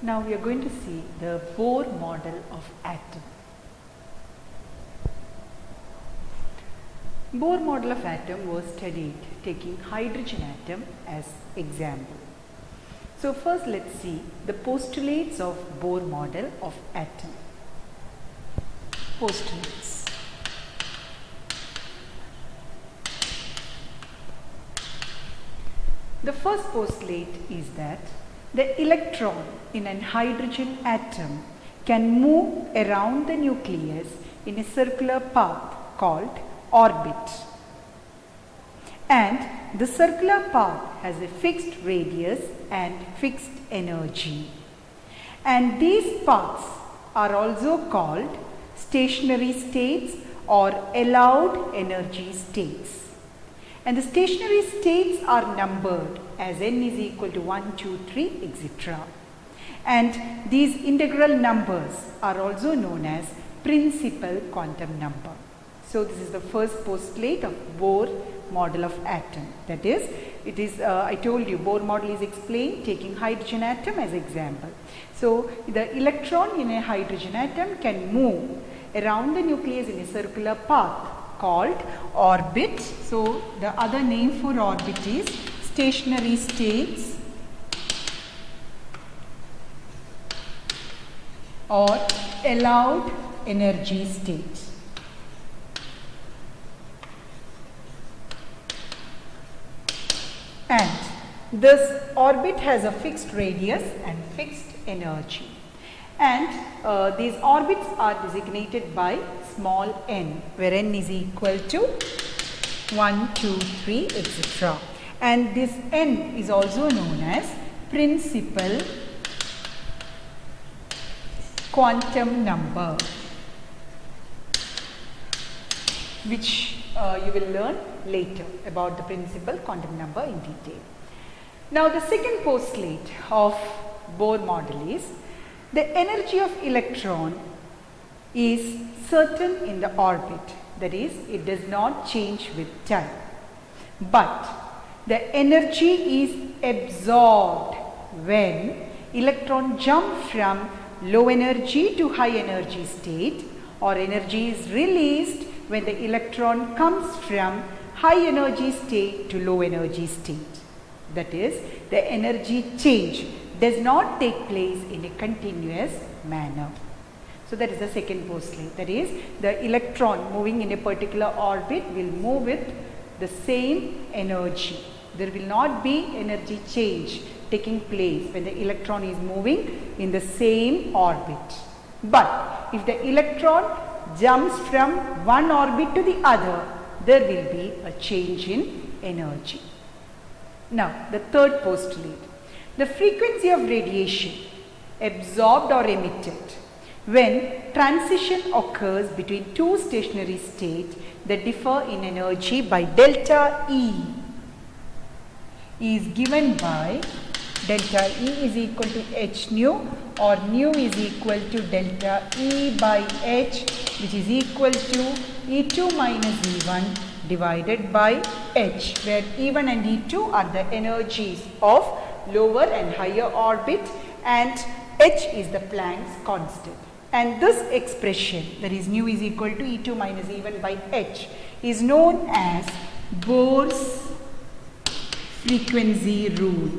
Now we are going to see the Bohr model of atom. Bohr model of atom was studied taking hydrogen atom as example. So first let's see the postulates of Bohr model of atom. Postulates. The first postulate is that the electron in an hydrogen atom can move around the nucleus in a circular path called orbit, and the circular path has a fixed radius and fixed energy, and these paths are also called stationary states or allowed energy states. And the stationary states are numbered as n is equal to 1, 2, 3, etc. And these integral numbers are also known as principal quantum number. So this is the first postulate of Bohr model of atom. That is, I told you Bohr model is explained taking hydrogen atom as example. So the electron in a hydrogen atom can move around the nucleus in a circular path called orbit. So the other name for orbit is stationary states or allowed energy states. And this orbit has a fixed radius and fixed energy. And these orbits are designated by small n, where n is equal to 1, 2, 3, etc. And this n is also known as principal quantum number, which you will learn later about the principal quantum number in detail. Now the second postulate of Bohr model is the energy of electron is certain in the orbit, that is, it does not change with time, but the energy is absorbed when electron jump from low energy to high energy state, or energy is released when the electron comes from high energy state to low energy state. That is, the energy change does not take place in a continuous manner. So that is the second postulate. That is, the electron moving in a particular orbit will move with the same energy. There will not be energy change taking place when the electron is moving in the same orbit. But if the electron jumps from one orbit to the other, there will be a change in energy. Now, the third postulate. The frequency of radiation absorbed or emitted when transition occurs between two stationary states that differ in energy by delta E is given by delta E is equal to h nu, or nu is equal to delta E by h, which is equal to E2 minus E1 divided by h, where E1 and E2 are the energies of lower and higher orbit, and h is the Planck's constant. And this expression, that is nu is equal to E2 minus E1 by h, is known as Bohr's frequency rule.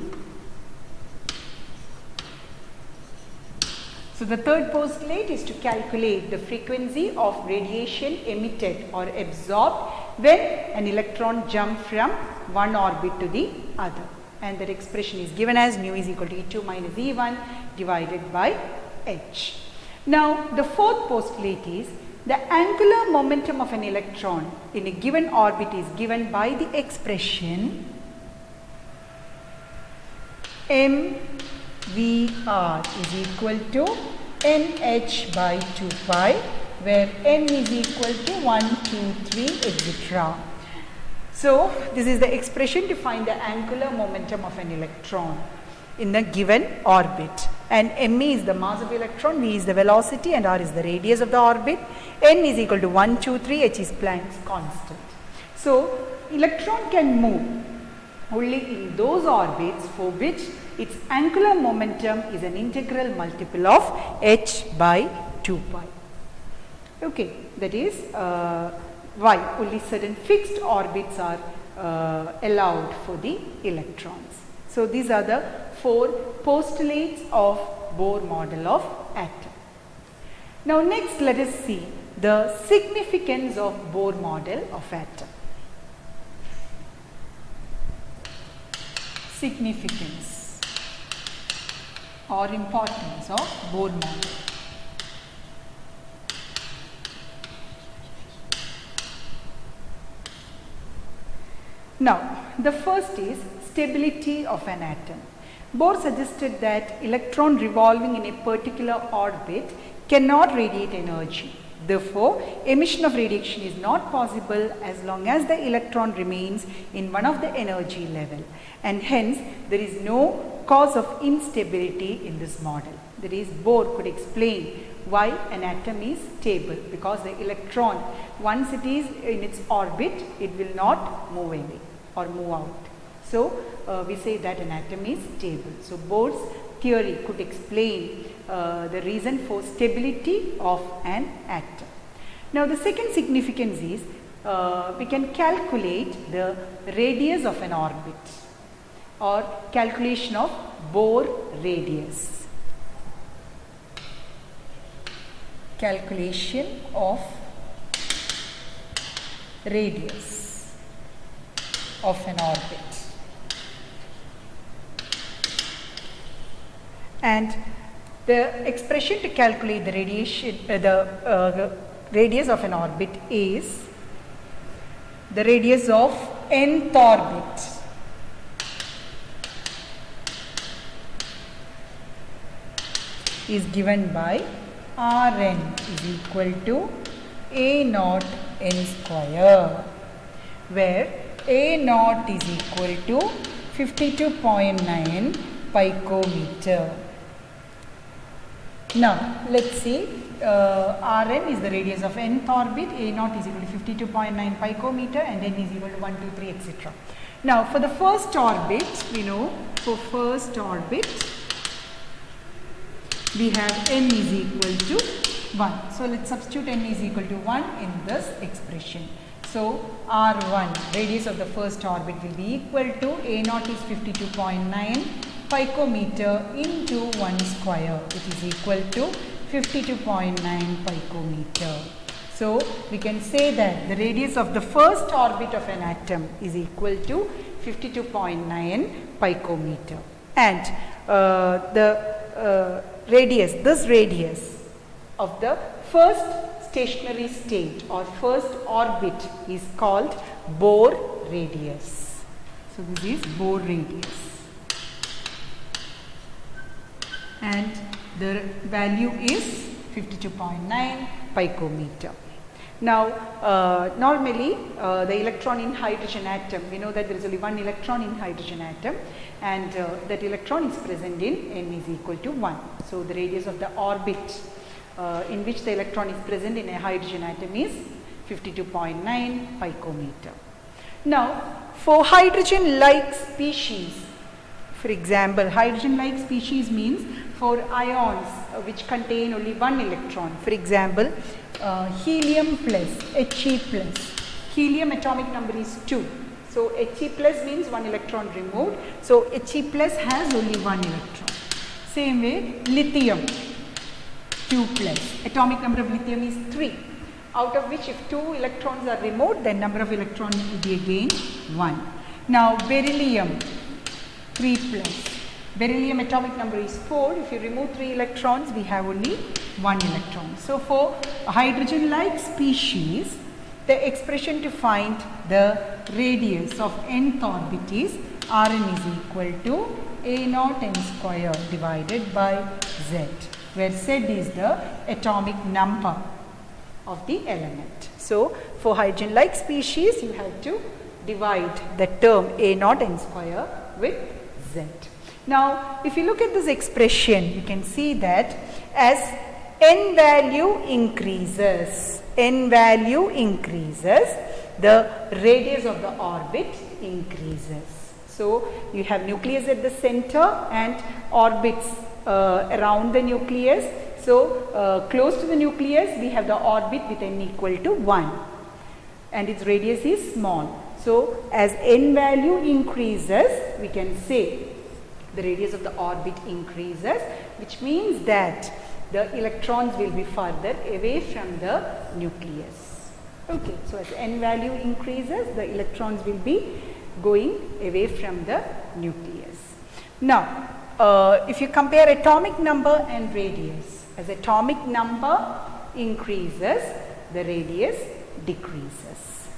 So the third postulate is to calculate the frequency of radiation emitted or absorbed when an electron jumps from one orbit to the other. And that expression is given as nu is equal to E2 minus E1 divided by h. Now the fourth postulate is the angular momentum of an electron in a given orbit is given by the expression mvr is equal to nh by 2 pi, where n is equal to 1, 2, 3, etc. So this is the expression to find the angular momentum of an electron in a given orbit, and me is the mass of electron, v is the velocity, and r is the radius of the orbit. N is equal to 1, 2, 3, h is Planck's constant. So electron can move only in those orbits for which its angular momentum is an integral multiple of h by 2 pi. Okay, that is why only certain fixed orbits are allowed for the electrons. So these are the 4 postulates of Bohr model of atom. Now next let us see the significance of Bohr model of atom. Significance or importance of Bohr model. Now, the first is stability of an atom. Bohr suggested that electron revolving in a particular orbit cannot radiate energy. Therefore, emission of radiation is not possible as long as the electron remains in one of the energy level, and hence there is no cause of instability in this model. That is, Bohr could explain why an atom is stable, because the electron, once it is in its orbit, it will not move away or move out. So we say that an atom is stable. So Bohr's theory could explain the reason for stability of an atom. Now the second significance is we can calculate the radius of an orbit, or calculation of Bohr radius. Calculation of radius of an orbit. And the expression to calculate the radius of an orbit is the radius of nth orbit is given by Rn is equal to A naught n square, where A naught is equal to 52.9 picometer. Now let's see, Rn is the radius of nth orbit, A naught is equal to 52.9 picometer, and n is equal to 1, 2, 3, etc. Now for the first orbit, we know for first orbit we have n is equal to 1. So let's substitute n is equal to 1 in this expression. So R1, radius of the first orbit, will be equal to A naught is 52.9 picometer into 1 square, which is equal to 52.9 picometer. So we can say that the radius of the first orbit of an atom is equal to 52.9 picometer, and this radius of the first stationary state or first orbit is called Bohr radius. So this is Bohr radius, and the value is 52.9 picometer. Now normally the electron in hydrogen atom, we know that there is only one electron in hydrogen atom, and that electron is present in n is equal to 1. So the radius of the orbit in which the electron is present in a hydrogen atom is 52.9 picometer. Now for hydrogen like species, for example, hydrogen like species means for ions which contain only one electron, for example helium plus, He plus. Helium atomic number is 2. So He plus means one electron removed. So He plus has only one electron. Same way lithium 2 plus. Atomic number of lithium is 3. Out of which if 2 electrons are removed, then number of electrons will be again 1. Now beryllium 3 plus. Beryllium atomic number is 4. If you remove 3 electrons, we have only 1 electron. So for a hydrogen like species, the expression to find the radius of nth orbit is Rn is equal to A naught n square divided by Z, where Z is the atomic number of the element. So for hydrogen like species, you have to divide the term A naught n square with Z. Now if you look at this expression, you can see that as n value increases, the radius of the orbit increases. So you have nucleus at the center and orbits around the nucleus. So close to the nucleus we have the orbit with n equal to 1 and its radius is small. So as n value increases, we can say the radius of the orbit increases, which means that the electrons will be further away from the nucleus. Okay, so as n value increases, the electrons will be going away from the nucleus. Now, if you compare atomic number and radius, as atomic number increases, the radius decreases.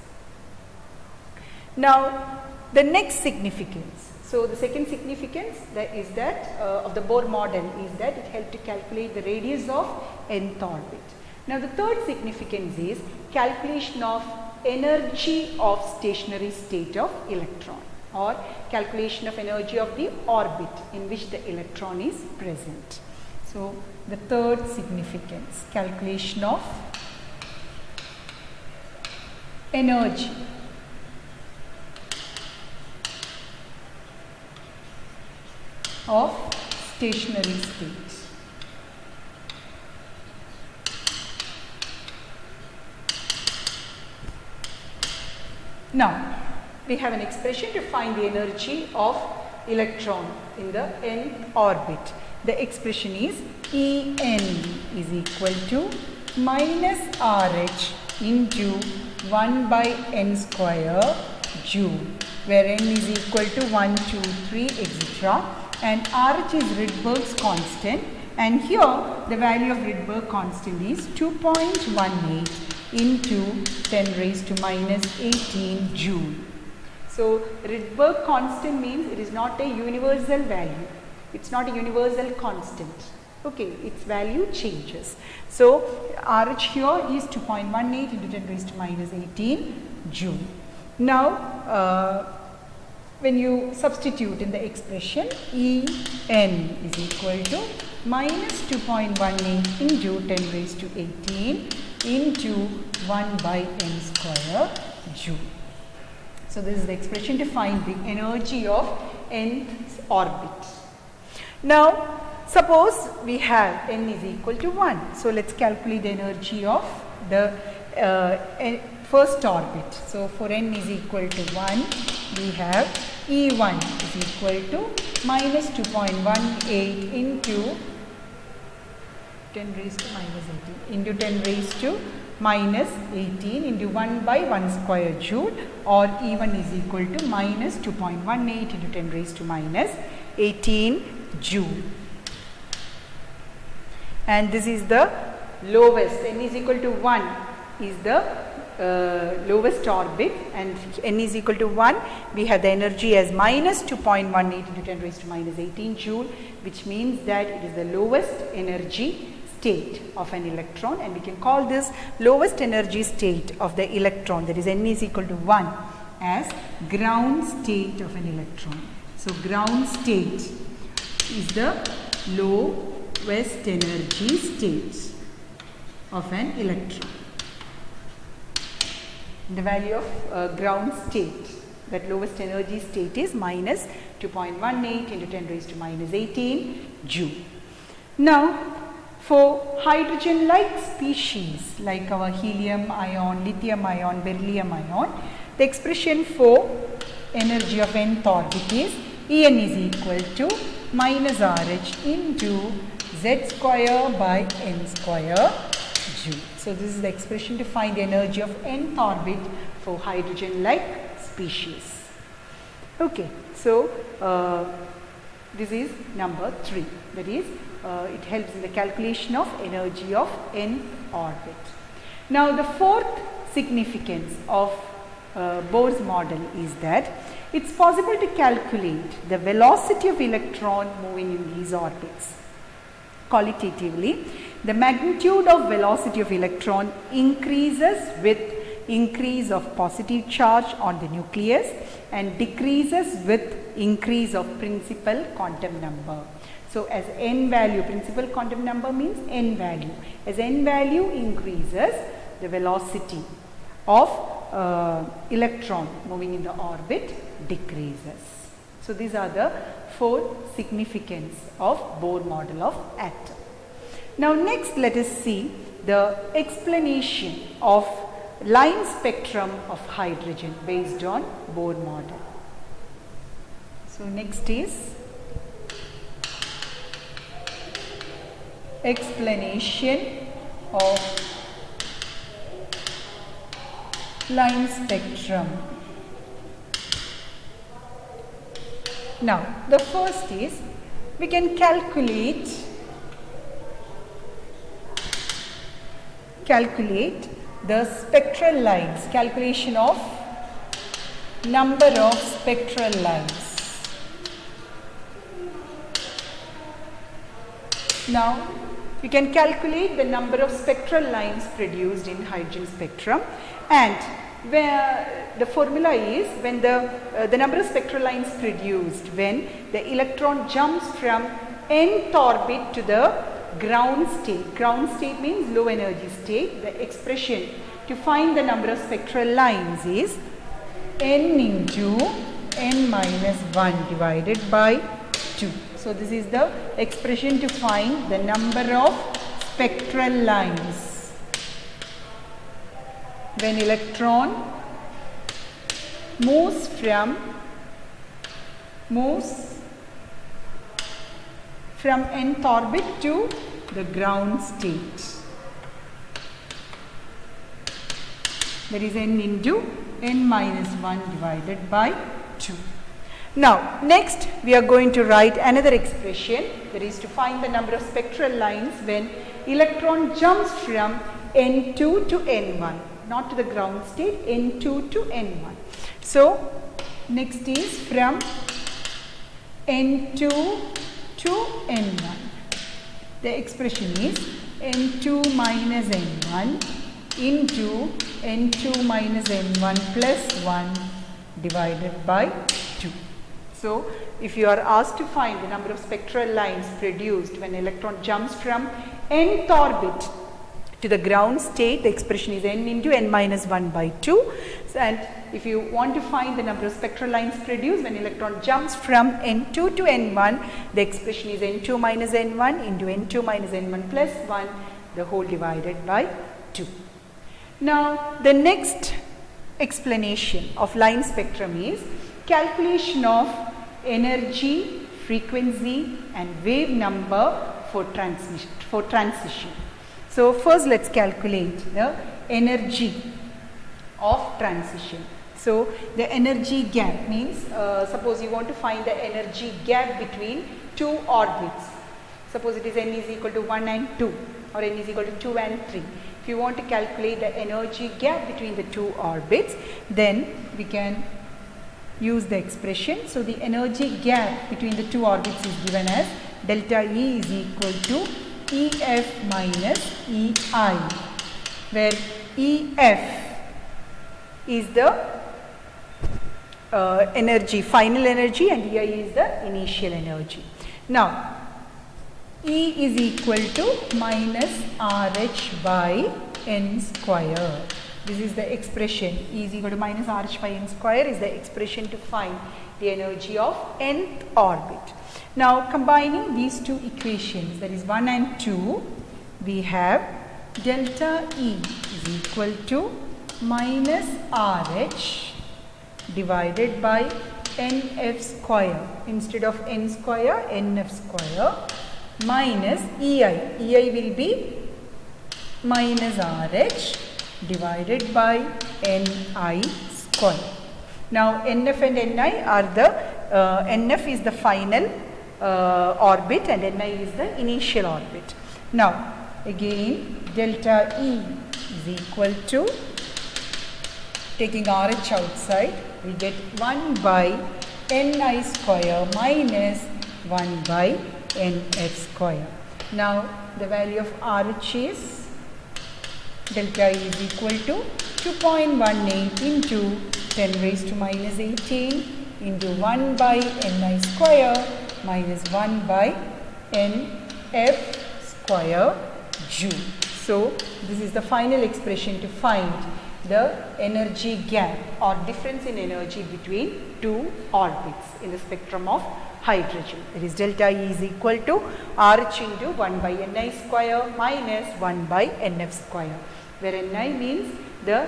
Now, the next significance. So, the second significance is that of the Bohr model is that it helped to calculate the radius of nth orbit. Now, the third significance is calculation of energy of stationary state of electron or calculation of energy of the orbit in which the electron is present. So, the third significance, calculation of energy of stationary state. Now, we have an expression to find the energy of electron in the nth orbit. The expression is En is equal to minus RH into 1 by n square joule, where n is equal to 1, 2, 3, etc. and RH is Rydberg's constant, and here the value of Rydberg constant is 2.18 into 10 raised to minus 18 joule. So, Rydberg constant means it is not a universal value, it is not a universal constant, okay, its value changes. So, RH here is 2.18 into 10 raised to minus 18 joule. Now, when you substitute in the expression, En is equal to minus 2.18 into 10 raised to 18 into 1 by n square joule. So, this is the expression to find the energy of nth orbit. Now, suppose we have n is equal to 1. So, let us calculate the energy of the first orbit. So, for n is equal to 1, we have E1 is equal to minus 2.18 into 10 raised to minus 18 into 10 raised to minus 18 into 1 by 1 square joule, or E1 is equal to minus 2.18 into 10 raised to minus 18 joule. And this is the lowest, n is equal to 1 is the lowest orbit, and n is equal to 1, we have the energy as minus 2.18 into 10 raised to minus 18 joule, which means that it is the lowest energy state of an electron, and we can call this lowest energy state of the electron, that is n is equal to 1, as ground state of an electron. So, ground state is the lowest energy state of an electron. The value of ground state, that lowest energy state, is minus 2.18 into 10 raised to minus 18 joule. Now, for hydrogen-like species like our helium ion, lithium ion, beryllium ion, the expression for energy of nth orbit is En is equal to minus RH into Z square by n square joule. So, this is the expression to find the energy of nth orbit for hydrogen-like species. Okay, so this is number 3, that is it helps in the calculation of energy of nth orbit. Now, the fourth significance of Bohr's model is that it is possible to calculate the velocity of electron moving in these orbits. Qualitatively, the magnitude of velocity of electron increases with increase of positive charge on the nucleus and decreases with increase of principal quantum number. So, as n value, principal quantum number means n value. As n value increases, the velocity of electron moving in the orbit decreases. So these are the 4 significance of Bohr model of atom. Now next let us see the explanation of line spectrum of hydrogen based on Bohr model. So next is explanation of line spectrum. Now the first is we can calculate the spectral lines, calculation of number of spectral lines. Now we can calculate the number of spectral lines produced in hydrogen spectrum, and where the formula is when the number of spectral lines produced when the electron jumps from nth orbit to the ground state. Ground state means low energy state. The expression to find the number of spectral lines is n into n minus 1 divided by 2. So this is the expression to find the number of spectral lines when electron moves from nth orbit to the ground state. That is n into n minus 1 divided by 2. Now next we are going to write another expression, that is to find the number of spectral lines when electron jumps from n2 to n1, not to the ground state, n2 to n1. So next is from n2 to n1. The expression is n2 minus n1 into n2 minus n1 plus 1 divided by 2. So if you are asked to find the number of spectral lines produced when electron jumps from nth orbit to the ground state, the expression is n into n minus 1 by 2. So, and if you want to find the number of spectral lines produced when electron jumps from n2 to n1, the expression is n2 minus n1 into n2 minus n1 plus 1, the whole divided by 2. Now the next explanation of line spectrum is calculation of energy, frequency and wave number for transition. So first let's calculate the energy of transition. So the energy gap means suppose you want to find the energy gap between two orbits. Suppose it is n is equal to 1 and 2 or n is equal to 2 and 3. If you want to calculate the energy gap between the two orbits, then we can use the expression. So the energy gap between the two orbits is given as delta E is equal to EF minus EI, where EF is the energy, final energy, and EI is the initial energy. Now E is equal to minus RH by n square. This is the expression. E is equal to minus RH by n square is the expression to find the energy of nth orbit. Now combining these two equations, that is 1 and 2, we have delta E is equal to minus RH divided by nf square. Instead of n square, nf square minus EI. EI will be minus RH divided by Ni square. Now NF and Ni are the, NF is the final orbit and Ni is the initial orbit. Now again delta E is equal to, taking RH outside, we get 1 by Ni square minus 1 by Nf square. Now the value of RH is delta E is equal to 2.18 into 10 raised to minus 18 into 1 by Ni square minus 1 by Nf square joule. So this is the final expression to find the energy gap or difference in energy between two orbits in the spectrum of hydrogen. That is delta E is equal to RH into 1 by Ni square minus 1 by Nf square, where Ni means the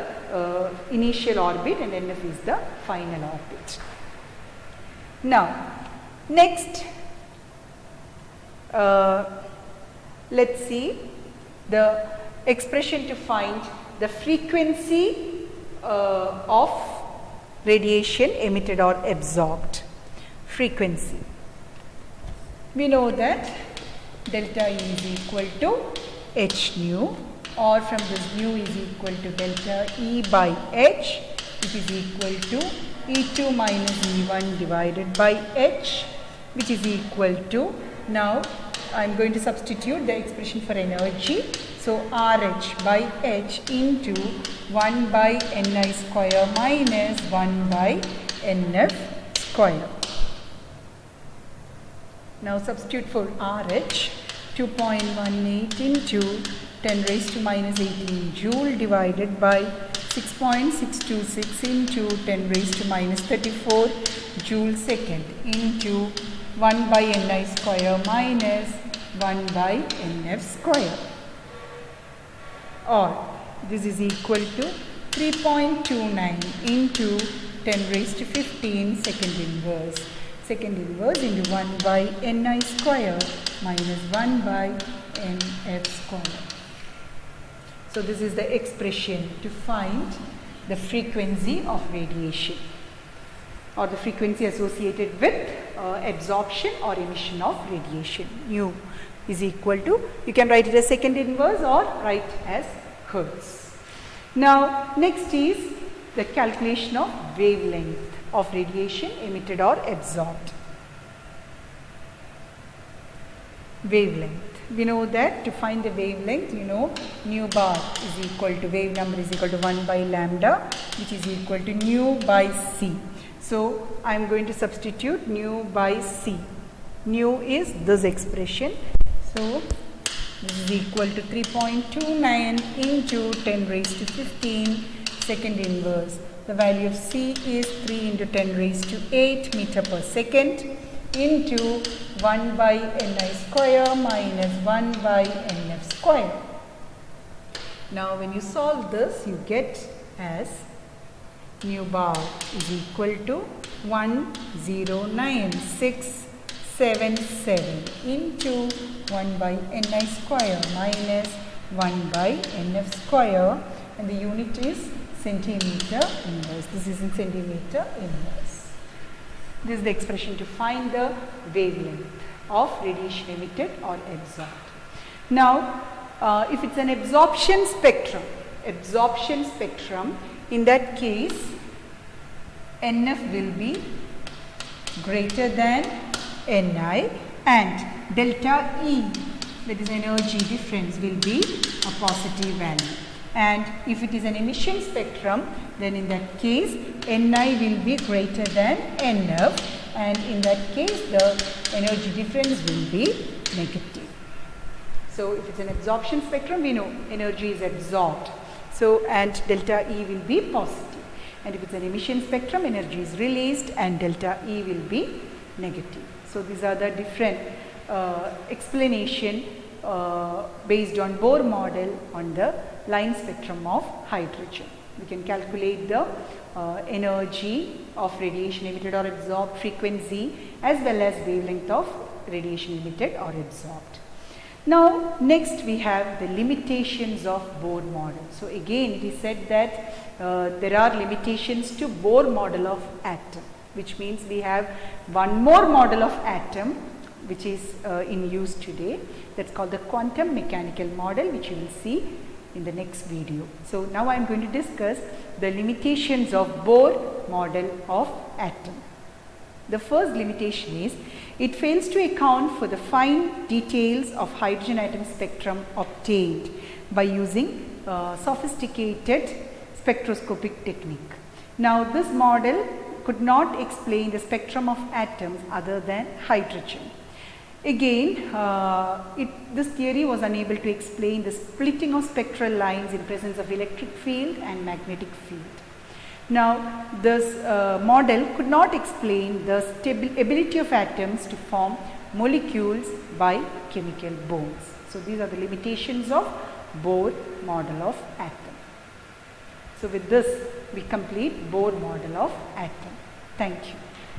initial orbit and Nf is the final orbit. Now, next let's see the expression to find the frequency of radiation emitted or absorbed. Frequency. We know that delta E is equal to h nu, or from this nu is equal to delta E by h, which is equal to E2 minus E1 divided by h, which is equal to, now I am going to substitute the expression for energy. So RH by h into 1 by Ni square minus 1 by Nf square. Now substitute for RH, 2.18 into 10 raised to minus 18 joule divided by 6.626 into 10 raised to minus 34 joule second into 1 by Ni square minus 1 by Nf square, or this is equal to 3.29 into 10 raised to 15 second inverse into 1 by Ni square minus 1 by Nf square. So this is the expression to find the frequency of radiation, or the frequency associated with absorption or emission of radiation. Nu is equal to, you can write it as second inverse or write as Hertz. Now next is the calculation of wavelength of radiation emitted or absorbed. Wavelength. We know that to find the wavelength, you know, nu bar is equal to, wave number is equal to 1 by lambda, which is equal to nu by c. So I am going to substitute nu by c. Nu is this expression. So this is equal to 3.29 into 10 raised to 15 second inverse. The value of c is 3 into 10 raised to 8 meter per second into 1 by Ni square minus 1 by Nf square. Now when you solve this, you get as nu bar is equal to 109,677 into 1 by Ni square minus 1 by Nf square, and the unit is centimeter inverse. This is in centimeter inverse. This is the expression to find the wavelength of radiation emitted or absorbed. Now, if it's an absorption spectrum, in that case, Nf will be greater than Ni, and delta E, that is energy difference, will be a positive value. And if it is an emission spectrum, then in that case Ni will be greater than Nf, and in that case the energy difference will be negative. So if it's an absorption spectrum, we know energy is absorbed, so and delta E will be positive. And if it's an emission spectrum, energy is released and delta E will be negative. So these are the different explanation based on Bohr model on the line spectrum of hydrogen. We can calculate the energy of radiation emitted or absorbed, frequency, as well as wavelength of radiation emitted or absorbed. Now next we have the limitations of Bohr model. So again it is said that there are limitations to Bohr model of atom, which means we have one more model of atom which is in use today, that's called the quantum mechanical model, which you will see in the next video. So now I am going to discuss the limitations of Bohr model of atom. The first limitation is it fails to account for the fine details of hydrogen atom spectrum obtained by using sophisticated spectroscopic technique. Now this model could not explain the spectrum of atoms other than hydrogen. Again, this theory was unable to explain the splitting of spectral lines in presence of electric field and magnetic field. Now, this model could not explain the ability of atoms to form molecules by chemical bonds. So, these are the limitations of Bohr model of atom. So, with this we complete Bohr model of atom. Thank you.